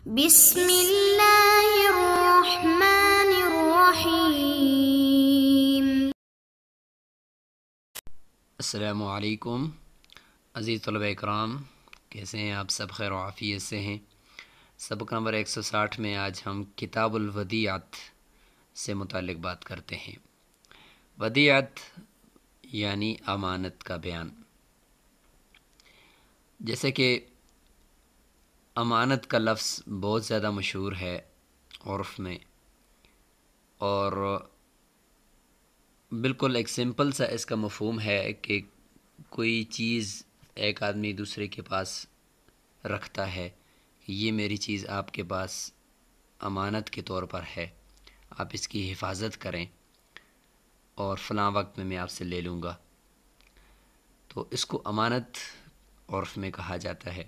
بسم اللہ الرحمن الرحیم۔ السلام علیکم عزیز طلبہ اکرام، کیسے ہیں آپ؟ سب خیر و عافیت سے ہیں؟ سبق نمبر 160 میں آج ہم کتاب الودیعت سے متعلق بات کرتے ہیں۔ ودیعت یعنی امانت کا بیان۔ جیسے کہ امانت کا لفظ بہت زیادہ مشہور ہے عرف میں، اور بالکل ایک سمپل سا اس کا مفہوم ہے کہ کوئی چیز ایک آدمی دوسرے کے پاس رکھتا ہے کہ یہ میری چیز آپ کے پاس امانت کے طور پر ہے، آپ اس کی حفاظت کریں اور فلاں وقت میں آپ سے لے لوں گا، تو اس کو امانت عرف میں کہا جاتا ہے،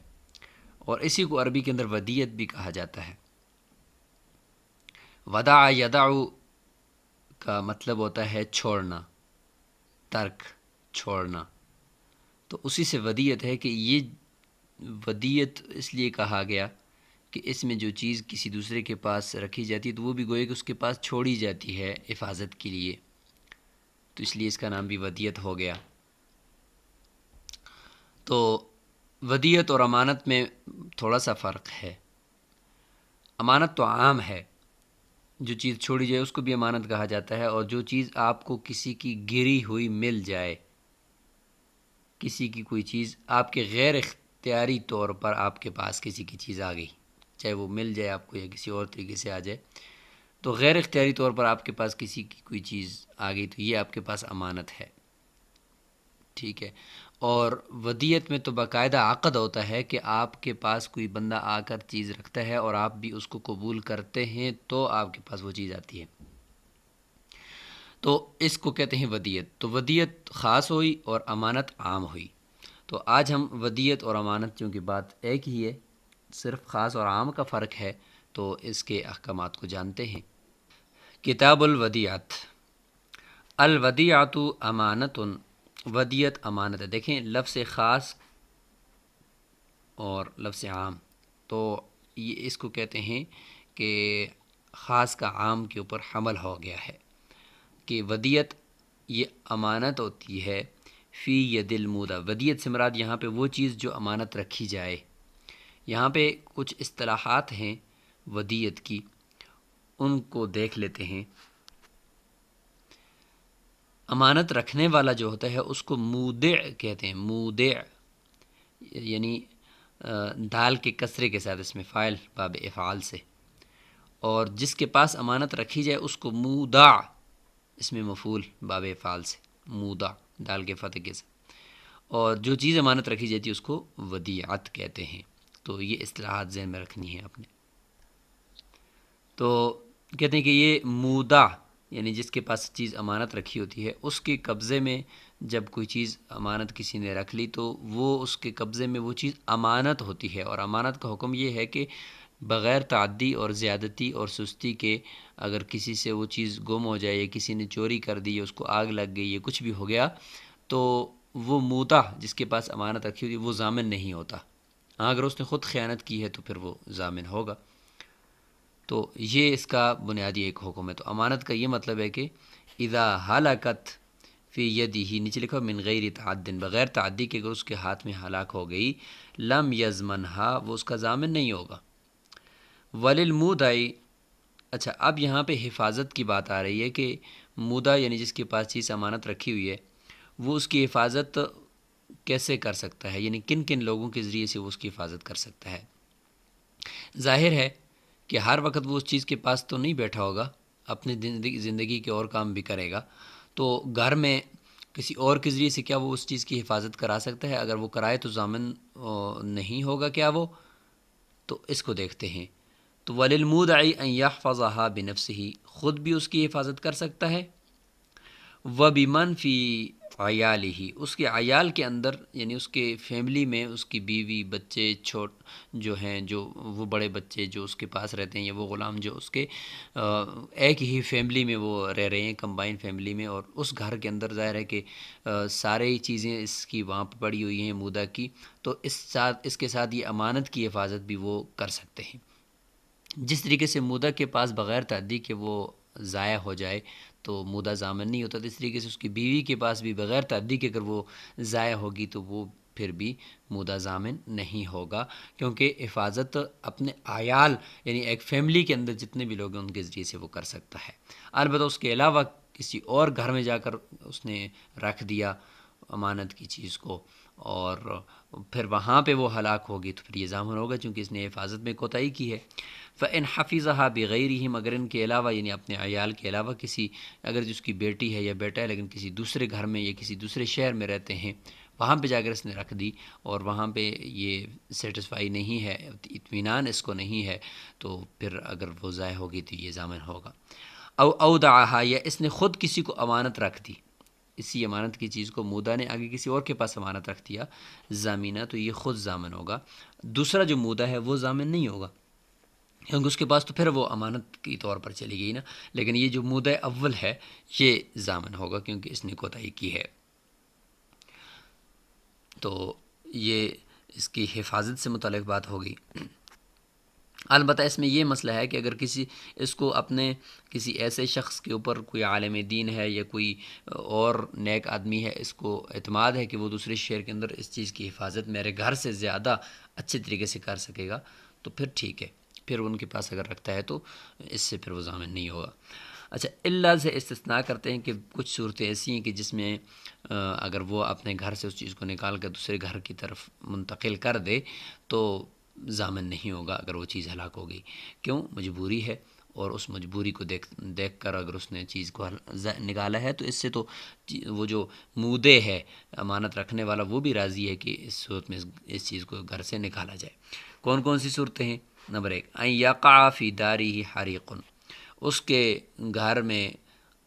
اور اسی کو عربی کے اندر ودیعت بھی کہا جاتا ہے۔ ودع یدع کا مطلب ہوتا ہے چھوڑنا، ترک، چھوڑنا، تو اسی سے ودیعت ہے کہ یہ ودیعت اس لیے کہا گیا کہ اس میں جو چیز کسی دوسرے کے پاس رکھی جاتی ہے تو وہ بھی گویا کہ اس کے پاس چھوڑی جاتی ہے حفاظت کے لیے، تو اس لیے اس کا نام بھی ودیعت ہو گیا۔ تو ودیعت اور امانت میں تھوڑا سا فرق ہے۔ امانت تو عام ہے، جو چیز چھوڑی جائے اس کو بھی امانت کہا جاتا ہے، اور جو چیز آپ کو کسی کی گری ہوئی مل جائے، کسی کی کوئی چیز آپ کے غیر اختیاری طور پر آپ کے پاس کسی کی چیز آ گئی، چاہے وہ مل جائے آپ کو یا کسی اور طریقے سے آ جائے، تو غیر اختیاری طور پر آپ کے پاس کسی کی کوئی چیز آ گئی تو یہ آپ کے پاس امانت ہے، ٹھیک ہے۔ اور ودیعت میں تو باقاعدہ عقد ہوتا ہے کہ آپ کے پاس کوئی بندہ آ کر چیز رکھتا ہے اور آپ بھی اس کو قبول کرتے ہیں تو آپ کے پاس وہ چیز آتی ہے، تو اس کو کہتے ہیں ودیعت۔ تو ودیعت خاص ہوئی اور امانت عام ہوئی۔ تو آج ہم ودیعت اور امانت چونکہ بات ایک ہی ہے، صرف خاص اور عام کا فرق ہے، تو اس کے احکامات کو جانتے ہیں۔ کتاب الودیعت۔ الودیعۃ امانت، ودیعت امانت ہے۔ دیکھیں لفظ خاص اور لفظ عام، تو یہ اس کو کہتے ہیں کہ خاص کا عام کے اوپر حمل ہو گیا ہے، کہ ودیعت یہ امانت ہوتی ہے فی ید المودع۔ ودیعت سے مراد یہاں پہ وہ چیز جو امانت رکھی جائے۔ یہاں پہ کچھ اصطلاحات ہیں ودیعت کی، ان کو دیکھ لیتے ہیں۔ امانت رکھنے والا جو ہوتا ہے اس کو مودع کہتے ہیں، مودع یعنی دال کے کسرے کے ساتھ، اس میں فاعل باب افعال سے، اور جس کے پاس امانت رکھی جائے اس کو مودع، اس میں مفعول باب افعال سے، مودع دال کے فتح کے ساتھ، اور جو چیز امانت رکھی جاتی ہے اس کو ودیعت کہتے ہیں۔ تو یہ اصطلاحات ذہن میں رکھنی ہے آپ نے۔ تو کہتے ہیں کہ یہ مودع یعنی جس کے پاس چیز امانت رکھی ہوتی ہے، اس کے قبضے میں جب کوئی چیز امانت کسی نے رکھ لی تو وہ اس کے قبضے میں وہ چیز امانت ہوتی ہے، اور امانت کا حکم یہ ہے کہ بغیر تعدی اور زیادتی اور سستی کے اگر کسی سے وہ چیز گم ہو جائے یا کسی نے چوری کر دی یا اس کو آگ لگ گئی یا کچھ بھی ہو گیا، تو وہ مودع جس کے پاس امانت رکھی ہوتی ہے وہ ضامن نہیں ہوتا۔ ہاں اگر اس نے خود خیانت کی ہے تو پھر وہ ضامن ہوگا۔ تو یہ اس کا بنیادی ایک حکم ہے۔ تو امانت کا یہ مطلب ہے کہ اذا ہلاکت فی یدہ، نیچے لکھا من غیر تعد، بغیر تعدی کے اگر اس کے ہاتھ میں ہلاک ہو گئی، لم یضمنھا، وہ اس کا ضامن نہیں ہوگا۔ وللمودع، اچھا اب یہاں پہ حفاظت کی بات آ رہی ہے کہ مودع یعنی جس کے پاس چیز امانت رکھی ہوئی ہے وہ اس کی حفاظت کیسے کر سکتا ہے، یعنی کن کن لوگوں کے ذریعے سے وہ اس کی حفاظت کر سکتا ہے۔ ظاہر ہے کہ ہر وقت وہ اس چیز کے پاس تو نہیں بیٹھا ہوگا، اپنی زندگی کے اور کام بھی کرے گا، تو گھر میں کسی اور کے ذریعے سے کیا وہ اس چیز کی حفاظت کرا سکتا ہے؟ اگر وہ کرائے تو ضامن نہیں ہوگا کیا وہ؟ تو اس کو دیکھتے ہیں۔ تو وللمودع ان یحفظھا بنفسہ، خود بھی اس کی حفاظت کر سکتا ہے، وبمن فی عیالہ، اس کے عیال کے اندر یعنی اس کے فیملی میں اس کی بیوی، بچے جو ہیں، جو وہ بڑے بچے جو اس کے پاس رہتے ہیں یا وہ غلام جو اس کے ایک ہی فیملی میں وہ رہ رہے ہیں، کمبائن فیملی میں، اور اس گھر کے اندر ظاہر ہے کہ سارے چیزیں اس کی وہاں پہ پڑی ہوئی ہیں مودع کی، تو اس کے ساتھ یہ امانت کی حفاظت بھی وہ کر سکتے ہیں۔ جس طریقے سے مودہ کے پاس بغیر تعدی کے وہ ضائع ہو جائے تو مودہ ضامن نہیں ہوتا، تو اس طریقے سے اس کی بیوی کے پاس بھی بغیر تعدی کے اگر وہ ضائع ہوگی تو وہ پھر بھی مودہ ضامن نہیں ہوگا، کیونکہ حفاظت اپنے عیال یعنی ایک فیملی کے اندر جتنے بھی لوگ ہیں ان کے ذریعے سے وہ کر سکتا ہے۔ البتہ اس کے علاوہ کسی اور گھر میں جا کر اس نے رکھ دیا امانت کی چیز کو اور پھر وہاں پہ وہ ہلاک ہوگی تو پھر یہ ضامن ہوگا، چونکہ اس نے حفاظت میں کوتاہی کی ہے۔ فَإِنْ حَفِظَهَا بِغَيْرِهِمْ، اگر ان کے علاوہ یعنی اپنے عیال کے علاوہ کسی، اگر جس کی بیٹی ہے یا بیٹا ہے لیکن کسی دوسرے گھر میں یا کسی دوسرے شہر میں رہتے ہیں، وہاں پہ جا کر اس نے رکھ دی اور وہاں پہ یہ سیٹسفائی نہیں ہے، اطمینان اس کو نہیں ہے، تو پھر اگر وہ ضائع ہوگی تو یہ ضامن ہوگا۔ او اودعها، یا اس نے خود کسی کو امانت رکھ دی، اسی امانت کی چیز کو مودہ نے آگے کسی اور کے پاس امانت رکھ دیا ضامینہ، تو یہ خود ضامن ہوگا۔ دوسرا جو مودہ ہے وہ ضامن نہیں ہوگا، کیونکہ اس کے پاس تو پھر وہ امانت کی طور پر چلی گئی نا، لیکن یہ جو مودہ اول ہے یہ ضامن ہوگا کیونکہ اس نے کوتاہی کی ہے۔ تو یہ اس کی حفاظت سے متعلق بات ہوگی۔ البتہ اس میں یہ مسئلہ ہے کہ اگر کسی اس کو اپنے کسی ایسے شخص کے اوپر، کوئی عالم دین ہے یا کوئی اور نیک آدمی ہے، اس کو اعتماد ہے کہ وہ دوسرے شہر کے اندر اس چیز کی حفاظت میرے گھر سے زیادہ اچھے طریقے سے کر سکے گا تو پھر ٹھیک ہے، پھر ان کے پاس اگر رکھتا ہے تو اس سے پھر وہ ضامن نہیں ہوگا۔ اچھا، اللہ سے استثناء کرتے ہیں کہ کچھ صورتیں ایسی ہیں کہ جس میں اگر وہ اپنے گھر سے اس چیز کو نکال کر دوسرے گھر کی طرف منتقل کر دے تو ضامن نہیں ہوگا اگر وہ چیز ہلاک ہو گئی۔ کیوں؟ مجبوری ہے، اور اس مجبوری کو دیکھ کر اگر اس نے چیز کو نکالا ہے تو اس سے تو وہ جو مودے ہے امانت رکھنے والا وہ بھی راضی ہے کہ اس صورت میں اس چیز کو گھر سے نکالا جائے۔ کون کون سی صورتیں ہیں؟ نمبر 1، ان یقع فی دارہ حریق، اس کے گھر میں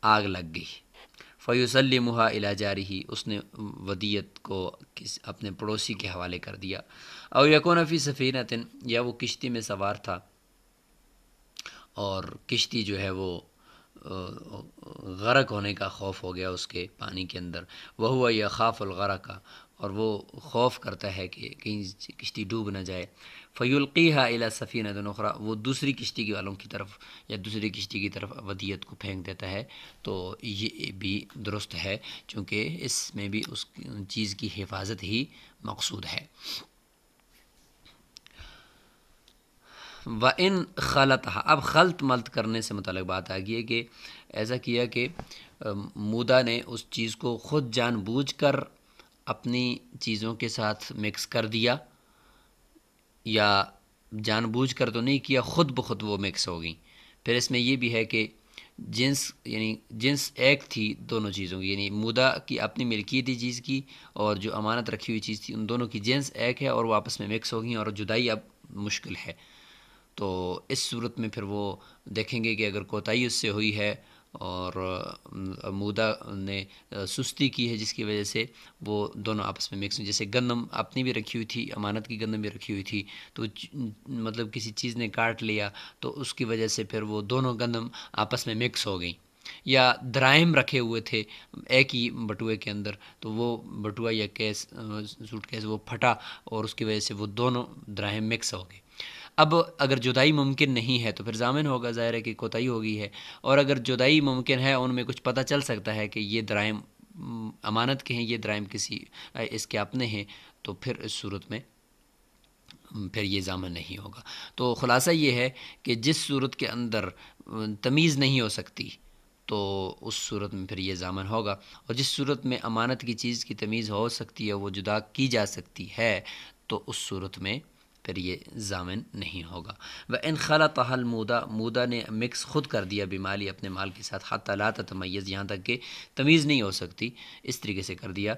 آگ لگ گئی، فیسلمھا الی جارہ، اس نے ودیت کو اپنے پڑوسی کے حوالے کر دیا، او یکون فی سفینۃ، یا وہ کشتی میں سوار تھا اور کشتی جو ہے وہ غرق ہونے کا خوف ہو گیا اس کے پانی کے اندر، وہو یخاف الغرق، اور وہ خوف کرتا ہے کہ کہیں کشتی ڈوب نہ جائے، فیلقیھا الی سفینۃ اخری، وہ دوسری کشتی کے والوں کی طرف یا دوسری کشتی کی طرف ودیت کو پھینک دیتا ہے، تو یہ بھی درست ہے چونکہ اس میں بھی اس چیز کی حفاظت ہی مقصود ہے۔ وَإِنْ خَلَطَهَا، اب خلط ملط کرنے سے متعلق بات آ گئی ہے کہ ایسا کیا کہ مودہ نے اس چیز کو خود جان بوجھ کر اپنی چیزوں کے ساتھ مکس کر دیا، یا جان بوجھ کر تو نہیں کیا، خود بخود وہ مکس ہو گئیں۔ پھر اس میں یہ بھی ہے کہ جنس ایک تھی دونوں چیزوں کی، یعنی مودہ کی اپنی ملکیتی چیز کی اور جو امانت رکھی ہوئی چیز تھی ان دونوں کی جنس ایک ہے اور وہ آپس میں مکس ہو گئیں اور جدائی اب مشکل ہے۔ تو اس صورت میں پھر وہ دیکھیں گے کہ اگر کوتاہی اس سے ہوئی ہے اور مودہ نے سستی کی ہے جس کی وجہ سے وہ دونوں آپس میں مکس ہیں، جیسے گندم اپنی بھی رکھی ہوئی تھی، امانت کی گندم بھی رکھی ہوئی تھی، تو مطلب کسی چیز نے کاٹ لیا تو اس کی وجہ سے پھر وہ دونوں گندم آپس میں مکس ہو گئیں، یا دراہم رکھے ہوئے تھے ایک ہی بٹوئے کے اندر تو وہ بٹوا یا کیس سوٹ کیس وہ پھٹا اور اس کی وجہ سے وہ دونوں دراہم مکس ہو گئے۔ اب اگر جدائی ممکن نہیں ہے تو پھر ضامن ہوگا، ظاہر ہے کہ کوتاہی ہو گئی ہے، اور اگر جدائی ممکن ہے ان میں کچھ پتہ چل سکتا ہے کہ یہ دراہم امانت کے ہیں، یہ دراہم کسی اس کے اپنے ہیں، تو پھر اس صورت میں پھر یہ ضامن نہیں ہوگا۔ تو خلاصہ یہ ہے کہ جس صورت کے اندر تمیز نہیں ہو سکتی تو اس صورت میں پھر یہ ضامن ہوگا، اور جس صورت میں امانت کی چیز کی تمیز ہو سکتی ہے، وہ جدا کی جا سکتی ہے، تو اس صورت میں پھر یہ ضامن نہیں ہوگا۔ وَإِنْ خَلَطَهَا الْمُودَى، مودہ نے مکس خود کر دیا بمالی اپنے مال کے ساتھ، حَتَّى لَا تَتَمَيَّز، یہاں تک کہ تمیز نہیں ہو سکتی، اس طریقے سے کر دیا،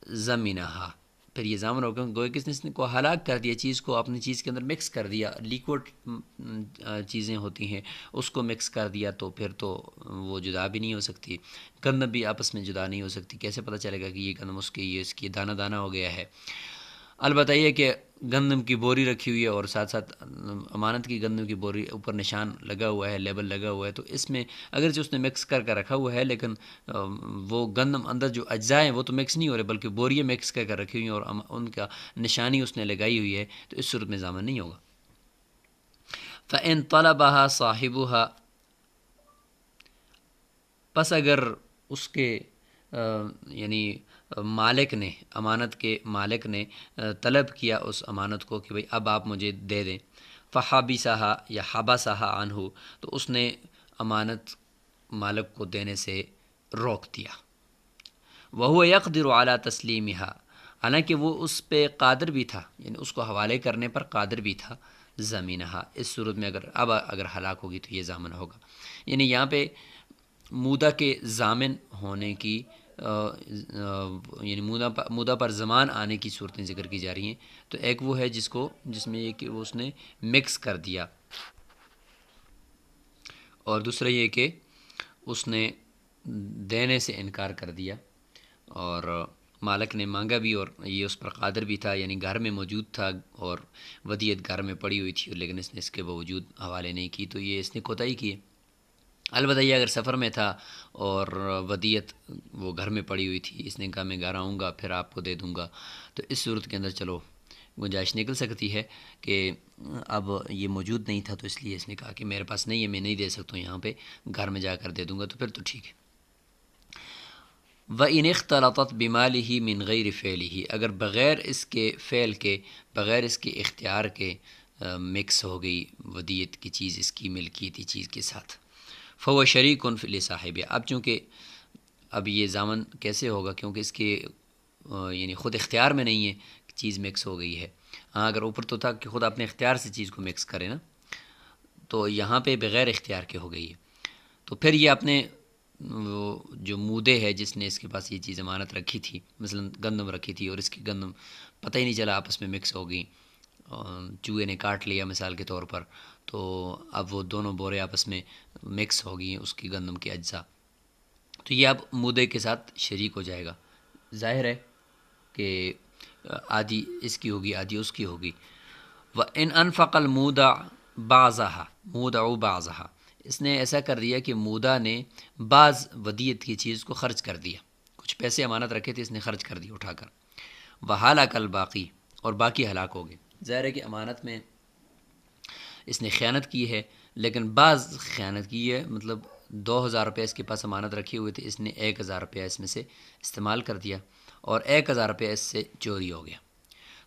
ضَمِنَهَا، پھر یہ ضامن ہوگا، گویا کہ اس نے کو ہلاک کر دیا، چیز کو اپنی چیز کے اندر مکس کر دیا، لیکوڈ چیزیں ہوتی ہیں اس کو مکس کر دیا تو پھر تو وہ جدا بھی نہیں ہو سکتی، گندم بھی آپس میں جدا نہیں ہو سکتی، کیسے پتہ چلے گا کہ یہ گندم اس کی، یہ اس کی دانہ دانہ ہو گیا ہے۔ البتہ یہ کہ گندم کی بوری رکھی ہوئی ہے اور ساتھ ساتھ امانت کی گندم کی بوری اوپر نشان لگا ہوا ہے، لیبل لگا ہوا ہے، تو اس میں اگرچہ اس نے مکس کر کے رکھا ہوا ہے لیکن وہ گندم اندر جو اجزاء ہیں وہ تو مکس نہیں ہو رہے بلکہ بوریاں مکس کر کے رکھی ہوئی ہیں اور ان کا نشانی اس نے لگائی ہوئی ہے، تو اس صورت میں ضامن نہیں ہوگا۔ فَإِن طَلَبَهَا صَاحِبُهَا، پس اگر اس کے یعنی مالک نے، امانت کے مالک نے طلب کیا اس امانت کو کہ بھئی اب آپ مجھے دے دیں، فَحَبِسَهَا یا حَبَسَهَا عَنْهُ، تو اس نے امانت مالک کو دینے سے روک دیا، وَهُوَ يَقْدِرُ عَلَى تَسْلِيمِهَا، حالانکہ وہ اس پہ قادر بھی تھا، یعنی اس کو حوالے کرنے پر قادر بھی تھا، زمینها، اس صورت میں اگر ہلاک ہوگی تو یہ ضامن ہوگا۔ یعنی یہاں پہ مودہ کے ضامن ہونے کی یعنی مودہ پر زمان آنے کی صورتیں ذکر کی جا رہی ہیں۔ تو ایک وہ ہے جس میں یہ کہ اس نے مکس کر دیا، اور دوسرا یہ کہ اس نے دینے سے انکار کر دیا، اور مالک نے مانگا بھی اور یہ اس پر قادر بھی تھا، یعنی گھر میں موجود تھا اور ودیعت گھر میں پڑی ہوئی تھی، لیکن اس نے اس کے باوجود حوالے نہیں کی، تو یہ اس نے کوتاہی کی ہے۔ البتہ یہ اگر سفر میں تھا اور ودیعت وہ گھر میں پڑی ہوئی تھی، اس نے کہا میں گھر آؤں گا پھر آپ کو دے دوں گا، تو اس صورت کے اندر چلو گنجائش نکل سکتی ہے کہ اب یہ موجود نہیں تھا، تو اس لیے اس نے کہا کہ میرے پاس نہیں ہے، میں نہیں دے سکتا ہوں، یہاں پہ گھر میں جا کر دے دوں گا، تو پھر تو ٹھیک ہے۔ وَإِنِ اخْتَلَطَتْ بِمَالِهِ مِنْ غَيْرِ فِعْلِهِ، اگر بغیر اس کے فعل کے، بغیر اس کے اختیار کے مکس ہو گئی ودیعت کی چیز اس کی ملکیتی چیز کے ساتھ، فَهُوَ شَرِيكٌ فِي لِصَاحِبِهَا، اب چونکہ اب یہ ضامن کیسے ہوگا، کیونکہ اس کے یعنی خود اختیار میں نہیں ہے کہ چیز مکس ہو گئی ہے۔ ہاں اگر اوپر تو تھا کہ خود اپنے اختیار سے چیز کو مکس کرے نا، تو یہاں پہ بغیر اختیار کے ہو گئی ہے، تو پھر یہ اپنے جو مودے ہے جس نے اس کے پاس یہ چیز امانت رکھی تھی، مثلا گندم رکھی تھی اور اس کی گندم پتہ ہی نہیں چلا آپس میں مکس ہو گئی، چوہے نے کاٹ لیا مثال کے طور پر، تو اب وہ دونوں بورے آپس میں مکس ہو گئی ہیں اس کی گندم کے اجزاء، تو یہ اب مودے کے ساتھ شریک ہو جائے گا۔ ظاہر ہے کہ آدھی اس کی ہوگی آدھی اس کی ہوگی۔ وَإِنْ أَنْفَقَ الْمُودَعُ بَعْضَهَا مُودَعُ بَعْضَهَا، اس نے ایسا کر دیا کہ مودع نے بعض ودیعت کی چیز کو خرچ کر دیا، کچھ پیسے امانت رکھے تھے اس نے خرچ کر دیا اٹھا کر، وَحَلَكَ الْبَاقِي، اور باقی ہلاک ہو گئے۔ ظاہر ہے کہ امانت میں اس نے خیانت کی ہے، لیکن بعض خیانت کی ہے، مطلب 2000 روپے اس کے پاس امانت رکھے ہوئے تھے، اس نے 1000 روپیہ اس میں سے استعمال کر دیا اور 1000 روپیہ اس سے چوری ہو گیا،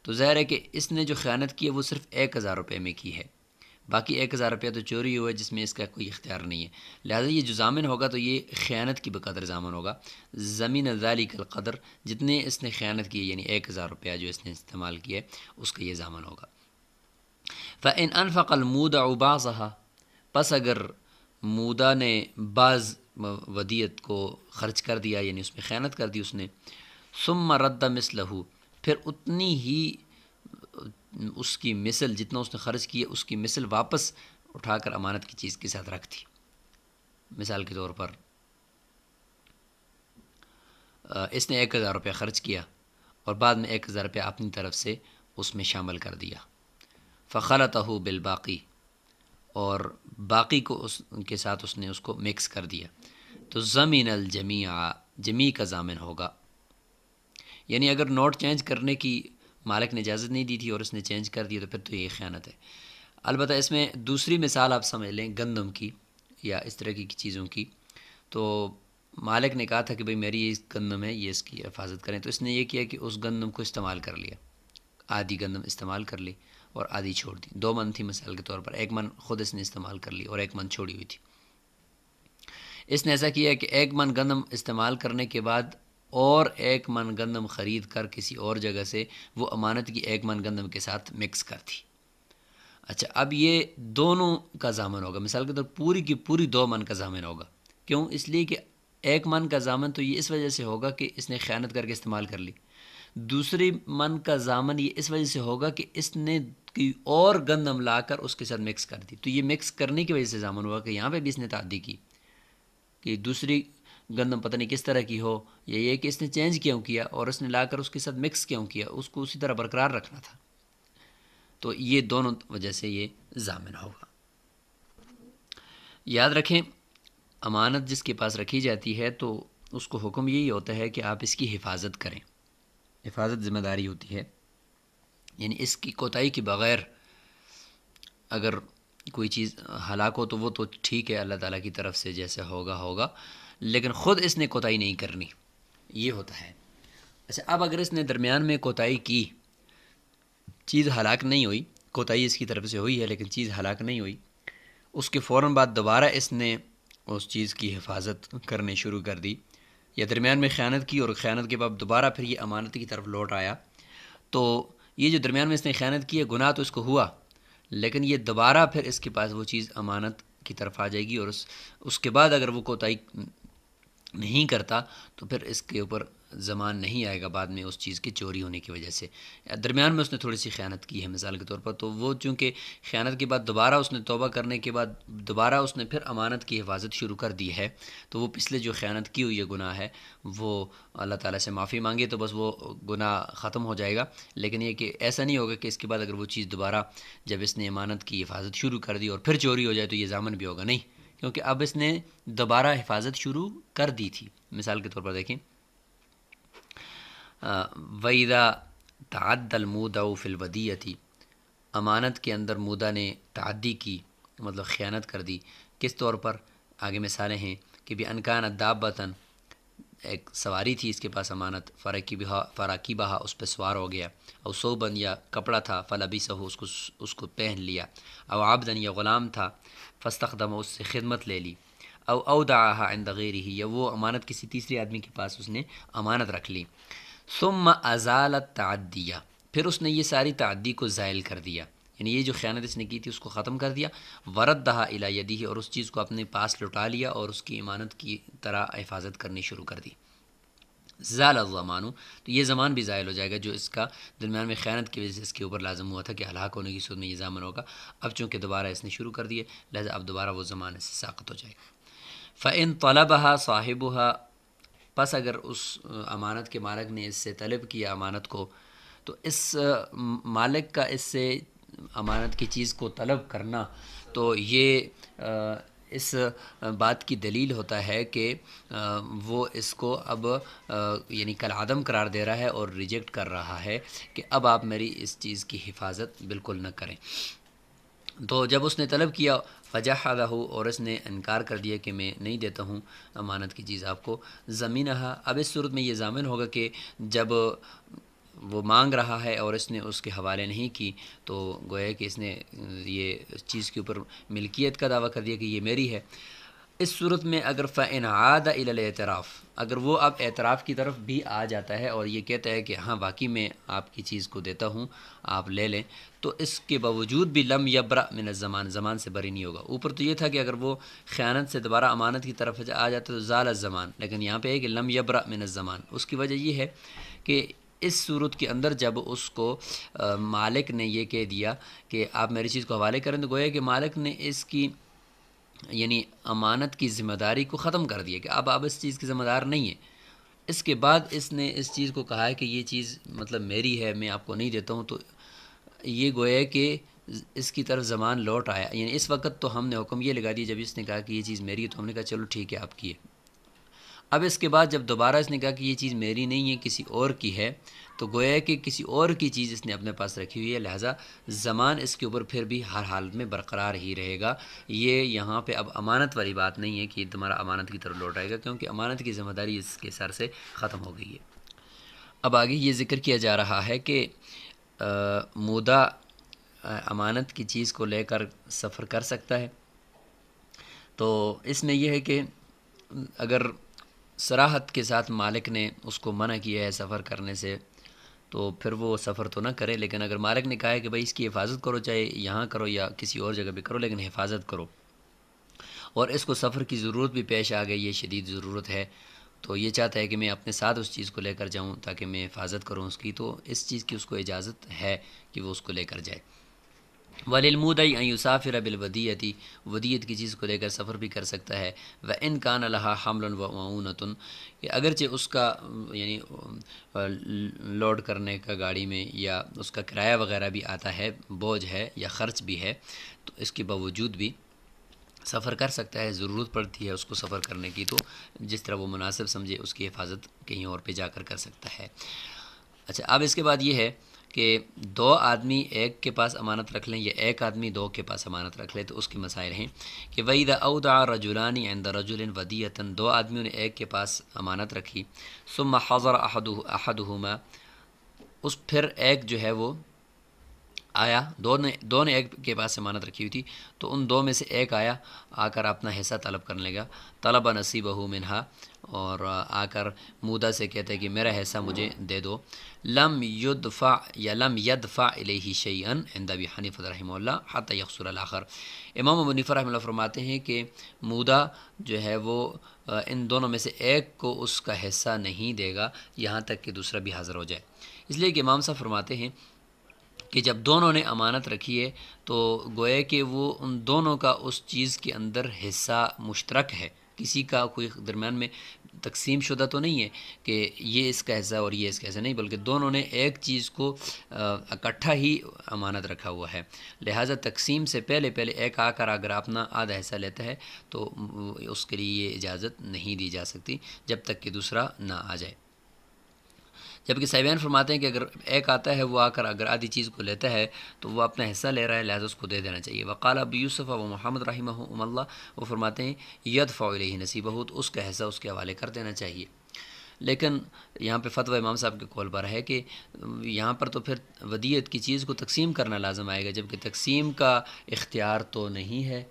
تو ظاہر ہے کہ اس نے جو خیانت کی ہے وہ صرف 1000 روپے میں کی ہے، باقی 1000 روپیہ تو چوری ہوا ہے جس میں اس کا کوئی اختیار نہیں ہے، لہٰذا یہ جو ضامن ہوگا تو یہ خیانت کی بقدر ضامن ہوگا، زمین ذالک القدر، جتنے اس نے خیانت کی ہے یعنی 1000 روپیہ جو اس نے استعمال کیا ہے اس کا یہ ضامن ہوگا۔ فَإِنْ أَنْفَقَ الْمُودَعُ بَعْضَهَا، پس اگر مودع نے بعض ودیعت کو خرچ کر دیا یعنی اس میں خیانت کر دی اس نے، ثُمَّ رَدَّ مِثْلَهُ، پھر اتنی ہی اس کی مثل جتنا اس نے خرچ کی ہے اس کی مثل واپس اٹھا کر امانت کی چیز کے ساتھ رکھ دی، مثال کے طور پر اس نے 1000 روپیہ خرچ کیا اور بعد میں 1000 روپیہ اپنی طرف سے اس میں شامل کر دیا، فَخَلَطَهُ بِالْبَاقِي، اور باقی کو اس کے ساتھ اس نے اس کو مکس کر دیا، تو زمین الجمیع، جمیع کا ضامن ہوگا، یعنی اگر نوٹ چینج کرنے کی مالک نے اجازت نہیں دی تھی اور اس نے چینج کر دیا تو پھر تو یہ خیانت ہے۔ البتہ اس میں دوسری مثال آپ سمجھ لیں گندم کی یا اس طرح کی چیزوں کی، تو مالک نے کہا تھا کہ بھئی میری یہ گندم ہے یہ اس کی حفاظت کریں، تو اس نے یہ کیا کہ اس گندم کو استعمال کر لیا، آدھی گندم استعمال کر لی اور آدھی چھوڑ دی، 2 من تھی مثال کے طور پر، 1 من خود اس نے استعمال کر لی اور 1 من چھوڑی ہوئی تھی۔ اس نے ایسا کیا کہ 1 من گندم استعمال کرنے کے بعد اور 1 من گندم خرید کر کسی اور جگہ سے وہ امانت کی 1 من گندم کے ساتھ مکس کر دی۔ اچھا اب یہ دونوں کا ضامن ہوگا، مثال کے طور پوری کی پوری 2 من کا ضامن ہوگا، کیوں؟ اس لیے کہ 1 من کا ضامن تو یہ اس وجہ سے ہوگا کہ اس نے خیانت کر کے استعمال کر لی، دوسری من کا ضامن یہ اس وجہ سے ہوگا کہ اس نے کوئی اور گندم لا کر اس کے ساتھ مکس کر دی، تو یہ مکس کرنے کی وجہ سے ضامن ہوا کہ یہاں پہ بھی اس نے تعدی کی کہ دوسری گندم پتہ نہیں کس طرح کی ہو، یا یہ کہ اس نے چینج کیوں کیا اور اس نے لا کر اس کے ساتھ مکس کیوں کیا، اس کو اسی طرح برقرار رکھنا تھا، تو یہ دونوں وجہ سے یہ ضامن ہوگا۔ یاد رکھیں امانت جس کے پاس رکھی جاتی ہے تو اس کو حکم یہی ہوتا ہے کہ آپ اس کی حفاظت کریں، حفاظت ذمہ داری ہوتی ہے، یعنی اس کی کوتاہی کے بغیر اگر کوئی چیز ہلاک ہو تو وہ تو ٹھیک ہے، اللہ تعالیٰ کی طرف سے جیسے ہوگا، لیکن خود اس نے کوتاہی نہیں کرنی، یہ ہوتا ہے۔ اچھا، اب اگر اس نے درمیان میں کوتاہی کی، چیز ہلاک نہیں ہوئی، کوتاہی اس کی طرف سے ہوئی ہے لیکن چیز ہلاک نہیں ہوئی، اس کے فوراً بعد دوبارہ اس نے اس چیز کی حفاظت کرنے شروع کر دی، یا درمیان میں خیانت کی اور خیانت کے بعد دوبارہ پھر یہ امانت کی طرف لوٹ آیا، تو یہ جو درمیان میں اس نے خیانت کی ہے، گناہ تو اس کو ہوا، لیکن یہ دوبارہ پھر اس کے پاس وہ چیز امانت کی طرف آ جائے گی، اور اس کے بعد اگر وہ کوتاہی نہیں کرتا تو پھر اس کے اوپر زمان نہیں آئے گا بعد میں اس چیز کے چوری ہونے کی وجہ سے۔ درمیان میں اس نے تھوڑی سی خیانت کی ہے مثال کے طور پر، تو وہ چونکہ خیانت کے بعد دوبارہ اس نے توبہ کرنے کے بعد دوبارہ اس نے پھر امانت کی حفاظت شروع کر دی ہے، تو وہ پچھلے جو خیانت کی ہوئی گناہ ہے وہ اللہ تعالیٰ سے معافی مانگے تو بس وہ گناہ ختم ہو جائے گا، لیکن یہ کہ ایسا نہیں ہوگا کہ اس کے بعد اگر وہ چیز دوبارہ جب اس نے امانت کی حفاظت شروع کر دی اور پھر چوری ہو جائے تو یہ ضامن بھی ہوگا، نہیں، کیونکہ اب اس نے دوبارہ حفاظت شروع کر دی تھی۔ مثال کے طور پر دیکھیں، وَإِذَا تَعَدَّى الْمُودَعُ فِي الْوَدِيَّةِ، امانت کے اندر مودع نے تعدی کی، مطلب خیانت کر دی، کس طور پر؟ آگے مثالیں ہیں کہ بِأَنْ كَانَتْ دَابَّةً، ایک سواری تھی اس کے پاس امانت، فَرَكِبَهَا، اس پہ سوار ہو گیا، او ثوبًا، یا کپڑا تھا، فَلَبِسَهُ، اس کو پہن لیا، او عبدًا، یا غلام تھا، فَاسْتَخْدَمَهُ، اس سے خدمت لے لی، او اودعها عند غیرہ، یا وہ امانت کسی تیسرے آدمی کے پاس اس نے امانت رکھ لی، ثم ازال التعدیہ، پھر اس نے یہ ساری تعدی کو زائل کر دیا، یعنی یہ جو خیانت اس نے کی تھی اس کو ختم کر دیا، وردہا الی یدہ، اور اس چیز کو اپنے پاس لٹا لیا اور اس کی امانت کی طرح حفاظت کرنی شروع کر دی، زال الضمان، تو یہ زمان بھی زائل ہو جائے گا جو اس کا درمیان میں خیانت کی وجہ سے اس کے اوپر لازم ہوا تھا کہ ہلاک ہونے کی صورت میں یہ ضامن ہوگا، اب چونکہ دوبارہ اس نے شروع کر دیے لہذا اب دوبارہ وہ زمان اس سے ساقط ہو جائے گا۔ فَإِن طَلَبَهَا صَاحِبُهَا، پس اگر اس امانت کے مالک نے اس سے طلب کیا امانت کو، تو اس مالک کا اس سے امانت کی چیز کو طلب کرنا تو یہ اس بات کی دلیل ہوتا ہے کہ وہ اس کو اب یعنی کالعدم قرار دے رہا ہے اور ریجیکٹ کر رہا ہے کہ اب آپ میری اس چیز کی حفاظت بالکل نہ کریں۔ تو جب اس نے طلب کیا فجحدہ، اور اس نے انکار کر دیا کہ میں نہیں دیتا ہوں امانت کی چیز آپ کو، زمینہا، اب اس صورت میں یہ ضامن ہوگا کہ جب وہ مانگ رہا ہے اور اس نے اس کے حوالے نہیں کی تو گویا کہ اس نے یہ چیز کے اوپر ملکیت کا دعویٰ کر دیا کہ یہ میری ہے۔ اس صورت میں اگر فَإِنْ عَادَ إِلَى الْاعْتِرَافِ، اگر وہ اب اعتراف کی طرف بھی آ جاتا ہے اور یہ کہتا ہے کہ ہاں واقعی میں آپ کی چیز کو دیتا ہوں آپ لے لیں، تو اس کے باوجود بھی لم یبرأ من الزمان، زمان سے بری نہیں ہوگا۔ اوپر تو یہ تھا کہ اگر وہ خیانت سے دوبارہ امانت کی طرف آ جاتا تو زال الزمان، لیکن یہاں پہ ہے کہ لم یبرأ من الزمان۔ اس کی وجہ یہ ہے کہ اس صورت کے اندر جب اس کو مالک نے یہ کہہ دیا کہ آپ میری چیز کو حوالے کریں تو گویا کہ مالک نے اس کی یعنی امانت کی ذمہ داری کو ختم کر دیا کہ اب اس چیز کی ذمہ دار نہیں ہے۔ اس کے بعد اس نے اس چیز کو کہا ہے کہ یہ چیز مطلب میری ہے، میں آپ کو نہیں دیتا ہوں، تو یہ گویا کہ اس کی طرف زمان لوٹ آیا، یعنی اس وقت تو ہم نے حکم یہ لگا دیا جب اس نے کہا کہ یہ چیز میری ہے تو ہم نے کہا چلو ٹھیک ہے آپ کی ہے۔ اب اس کے بعد جب دوبارہ اس نے کہا کہ یہ چیز میری نہیں ہے کسی اور کی ہے، تو گویا کہ کسی اور کی چیز اس نے اپنے پاس رکھی ہوئی ہے، لہٰذا زمان اس کے اوپر پھر بھی ہر حالت میں برقرار ہی رہے گا۔ یہ یہاں پہ اب امانت والی بات نہیں ہے کہ تمہارا امانت کی طرف لوٹ آئے گا، کیونکہ امانت کی ذمہ داری اس کے سر سے ختم ہو گئی ہے۔ اب آگے یہ ذکر کیا جا رہا ہے کہ مودع امانت کی چیز کو لے کر سفر کر سکتا ہے، تو اس میں یہ ہے کہ اگر صراحت کے ساتھ مالک نے اس کو منع کیا ہے سفر کرنے سے تو پھر وہ سفر تو نہ کرے، لیکن اگر مالک نے کہا ہے کہ بھائی اس کی حفاظت کرو، چاہے یہاں کرو یا کسی اور جگہ بھی کرو لیکن حفاظت کرو، اور اس کو سفر کی ضرورت بھی پیش آ گئی، یہ شدید ضرورت ہے، تو یہ چاہتا ہے کہ میں اپنے ساتھ اس چیز کو لے کر جاؤں تاکہ میں حفاظت کروں اس کی، تو اس چیز کی اس کو اجازت ہے کہ وہ اس کو لے کر جائے۔ وَلِلْمُودَعِ أَن يُسَافِرَ بِالْوَدِيَّةِ، ودیت کی چیز کو لے کر سفر بھی کر سکتا ہے۔ وَإِنْ كَانَ لَهَا حَمْلٌ وَمَعُونَةٌ، کہ اگرچہ اس کا یعنی لوڈ کرنے کا گاڑی میں یا اس کا کرایہ وغیرہ بھی آتا ہے، بوجھ ہے یا خرچ بھی ہے، تو اس کے باوجود بھی سفر کر سکتا ہے، ضرورت پڑتی ہے اس کو سفر کرنے کی تو جس طرح وہ مناسب سمجھے اس کی حفاظت کہیں اور پہ جا کر سکتا ہے۔ اچھا، اب اس کے بعد یہ ہے کہ دو آدمی ایک کے پاس امانت رکھ لیں یا ایک آدمی دو کے پاس امانت رکھ لے، تو اس کے مسائل ہیں کہ وَإِذَا أَوْدَعَ رَجُلَانِ عِنْدَ رَجُلٍ وَدِيَّةً، دو آدمیوں نے ایک کے پاس امانت رکھی، ثُمَّ حَضَرَ أَحَدُهُمَا، اس پھر ایک جو ہے وہ آیا، دو نے ایک کے پاس امانت رکھی ہوئی تھی، تو ان دو میں سے ایک آیا، آ کر اپنا حصہ طلب کرنے لگا، طلب نصیبہ منہا، اور آ کر مودہ سے کہتے ہیں کہ میرا حصہ مجھے دے دو، لم یدفع یا لم یدفع الیہ شیئا عند ابی حنیفہ رحمہ اللہ حتی یخسر الاخر۔ امام ابو حنیفہ رحمہ اللہ فرماتے ہیں کہ مودہ جو ہے وہ ان دونوں میں سے ایک کو اس کا حصہ نہیں دے گا یہاں تک کہ دوسرا بھی حاضر ہو جائے، اس لیے کہ امام صاحب فرماتے ہیں کہ جب دونوں نے امانت رکھی ہے تو گویا کہ وہ ان دونوں کا اس چیز کے اندر حصہ مشترک ہے، کسی کا کوئی درمیان میں تقسیم شدہ تو نہیں ہے کہ یہ اس کا حصہ اور یہ اس کا حصہ، نہیں، بلکہ دونوں نے ایک چیز کو اکٹھا ہی امانت رکھا ہوا ہے، لہٰذا تقسیم سے پہلے ایک آ کر اگر اپنا آدھا حصہ لیتا ہے تو اس کے لیے یہ اجازت نہیں دی جا سکتی جب تک کہ دوسرا نہ آ جائے۔ جبکہ صاحبین فرماتے ہیں کہ اگر ایک آتا ہے وہ آ کر اگر آدھی چیز کو لیتا ہے تو وہ اپنا حصہ لے رہا ہے، لہٰذا اس کو دے دینا چاہیے۔ وقال ابو یوسف و محمد رحمہم اللہ، وہ فرماتے ہیں یدفع الیہ نصیبہ، تو اس کا حصہ اس کے حوالے کر دینا چاہیے۔ لیکن یہاں پہ فتویٰ امام صاحب کے قول پر ہے کہ یہاں پر تو پھر ودیت کی چیز کو تقسیم کرنا لازم آئے گا، جبکہ تقسیم کا اختیار تو نہیں ہے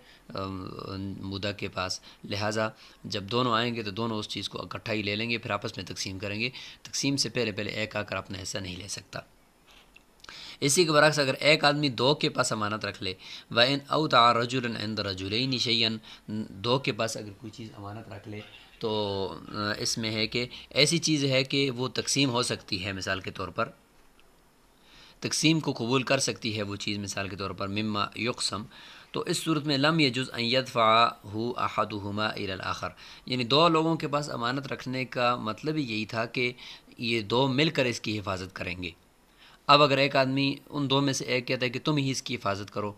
مودہ کے پاس، لہٰذا جب دونوں آئیں گے تو دونوں اس چیز کو اکٹھا ہی لے لیں گے، پھر آپس میں تقسیم کریں گے، تقسیم سے پہلے ایک آ کر اپنا حصہ نہیں لے سکتا۔ اسی کے برعکس اگر ایک آدمی دو کے پاس امانت رکھ لے، وَإِنْ أَوْدَعَ رَجُلٌ عِنْدَ رَجُلَيْنِ شَيْئًا، دو کے پاس اگر کوئی چیز امانت رکھ لے تو اس میں ہے کہ ایسی چیز ہے کہ وہ تقسیم ہو سکتی ہے، مثال کے طور پر تقسیم کو قبول کر سکتی ہے وہ چیز، مثال کے طور پر مما یقسم، تو اس صورت میں لم یجوز ان یدفعہ احدہما الی الاخر، یعنی دو لوگوں کے پاس امانت رکھنے کا مطلب ہی یہی تھا کہ یہ دو مل کر اس کی حفاظت کریں گے۔ اب اگر ایک آدمی ان دو میں سے ایک کہتا ہے کہ تم ہی اس کی حفاظت کرو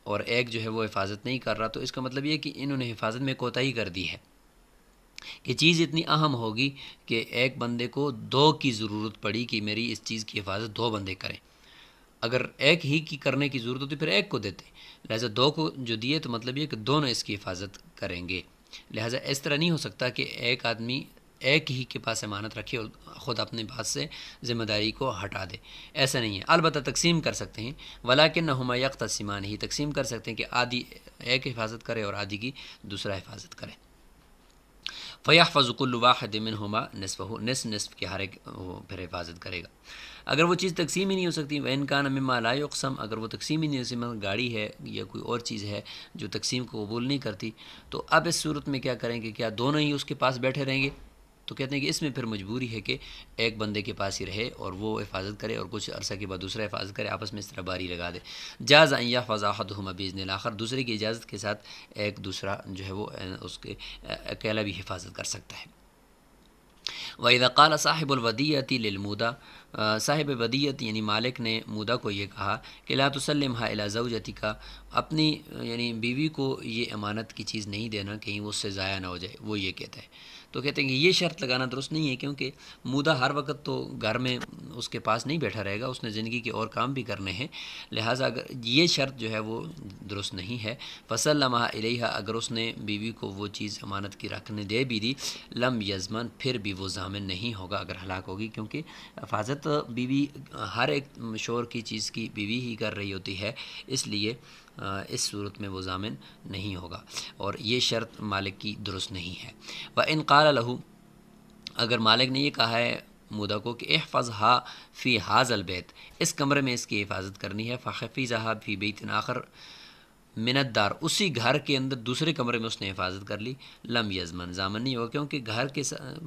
اور ایک جو ہے وہ حفاظت نہیں کر رہا، تو اس کا مطلب یہ کہ انہوں نے حفاظت میں کوتاہی کر دی ہے، کہ چیز اتنی اہم ہوگی کہ ایک بندے کو دو کی ضرورت پڑی کہ میری اس چیز کی حفاظت دو بندے کریں، اگر ایک ہی کی کرنے کی ضرورت ہوتی پھر ایک کو دیتے، لہٰذا دو کو جو دیے تو مطلب یہ کہ دونوں اس کی حفاظت کریں گے، لہٰذا اس طرح نہیں ہو سکتا کہ ایک آدمی ایک ہی کے پاس امانت رکھے اور خود اپنے پاس سے ذمہ داری کو ہٹا دے، ایسا نہیں ہے۔ البتہ تقسیم کر سکتے ہیں، ولاکنہما یقتسمان، ہی تقسیم کر سکتے ہیں کہ آدھی ایک حفاظت کرے اور آدھی کی دوسرا حفاظت کرے۔ فَيَحْفَظُ كُلُّ وَاحِدٍ مِّنْهُمَا نِصْفَهُ، نصف کے ہر ایک وہ پھر حفاظت کرے گا۔ اگر وہ چیز تقسیم ہی نہیں ہو سکتی، وَإِنْ كَانَ مِمَّا لَا يُقْسَمْ، اگر وہ تقسیم ہی نہیں ہو سکتی، گاڑی ہے یا کوئی اور چیز ہے جو تقسیم کو قبول نہیں کرتی، تو اب اس صورت میں کیا کریں گے؟ کیا دونوں ہی اس کے پاس بیٹھے رہیں گے؟ تو کہتے ہیں کہ اس میں پھر مجبوری ہے کہ ایک بندے کے پاس ہی رہے اور وہ حفاظت کرے اور کچھ عرصہ کے بعد دوسرا حفاظت کرے، آپس میں اس طرح باری لگا دے۔ جاز ان یحفظ احدہما باذن الاخر، دوسرے کی اجازت کے ساتھ ایک دوسرا جو ہے وہ اس کے اکیلا بھی حفاظت کر سکتا ہے۔ وَإِذَا قَالَ صَاحِبُ الْوَدِيَّةِ لِلْمُودَى، صاحب ودیت یعنی مالک نے مودہ کو یہ کہا کہ لا تسلمها الی زوجتک، اپنی یعنی بیوی کو یہ امانت کی چیز نہیں دینا کہیں وہ اس سے ضائع نہ ہو جائے، وہ یہ کہتا ہے، تو کہتے ہیں کہ یہ شرط لگانا درست نہیں ہے، کیونکہ مودہ ہر وقت تو گھر میں اس کے پاس نہیں بیٹھا رہے گا، اس نے زندگی کے اور کام بھی کرنے ہیں، لہٰذا اگر یہ شرط جو ہے وہ درست نہیں ہے۔ فسلمها الیہا، اگر اس نے بیوی کو وہ چیز امانت کی رکھنے دے بھی دی، لم یضمن، پھر بھی وہ ضامن نہیں ہوگا اگر ہلاک ہوگی، کیونکہ حفاظت بیوی ہر ایک شوہر کی چیز کی بیوی ہی کر رہی ہوتی ہے، اس لیے اس صورت میں وہ ضامن نہیں ہوگا، اور یہ شرط مالک کی درست نہیں ہے۔ وَإِنْ قَالَ لَهُ، اگر مالک نے یہ کہا ہے مودہ کو کہ احفظها فی هذا البیت، اس کمرے میں اس کی حفاظت کرنی ہے، فحفظها فی بیت آخر من الدار، اسی گھر کے اندر دوسرے کمرے میں اس نے حفاظت کر لی، لم یضمن، ضامن نہیں ہوگا، کیونکہ گھر کے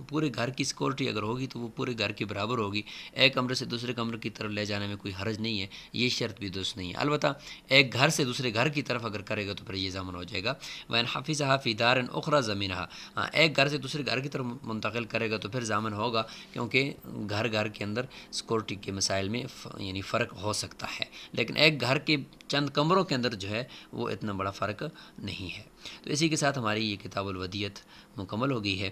پورے گھر کی سیکورٹی اگر ہوگی تو وہ پورے گھر کے برابر ہوگی، ایک کمرے سے دوسرے کمرے کی طرف لے جانے میں کوئی حرج نہیں ہے، یہ شرط بھی درست نہیں ہے۔ البتہ ایک گھر سے دوسرے گھر کی طرف اگر کرے گا تو پھر یہ ضامن ہو جائے گا۔ وَإِنْ حَفِظَهَا فِي دَارٍ أُخْرَى زَمِنَهَا، ایک گھر سے دوسرے گھر کی طرف منتقل کرے گا تو پھر ضامن ہوگا، کیونکہ گھر کے اندر سیکورٹی کے مسائل میں یعنی فرق ہو سکتا ہے، لیکن ایک گھر کے چند کمروں کے اندر جو ہے وہ اتنا بڑا فرق نہیں ہے۔ تو اسی کے ساتھ ہماری یہ کتاب الودیت مکمل ہو گئی ہے۔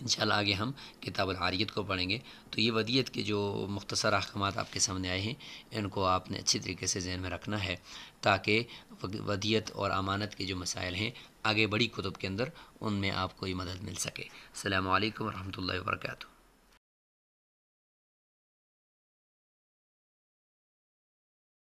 انشاءاللہ آگے ہم کتاب العاریت کو پڑھیں گے۔ تو یہ ودیت کے جو مختصر احکامات آپ کے سامنے آئے ہیں، ان کو آپ نے اچھی طریقے سے ذہن میں رکھنا ہے، تاکہ ودیت اور امانت کے جو مسائل ہیں آگے بڑی کتب کے اندر ان میں آپ کو یہ مدد مل سکے۔ السلام علیکم ورحمۃ اللہ وبرکاتہ۔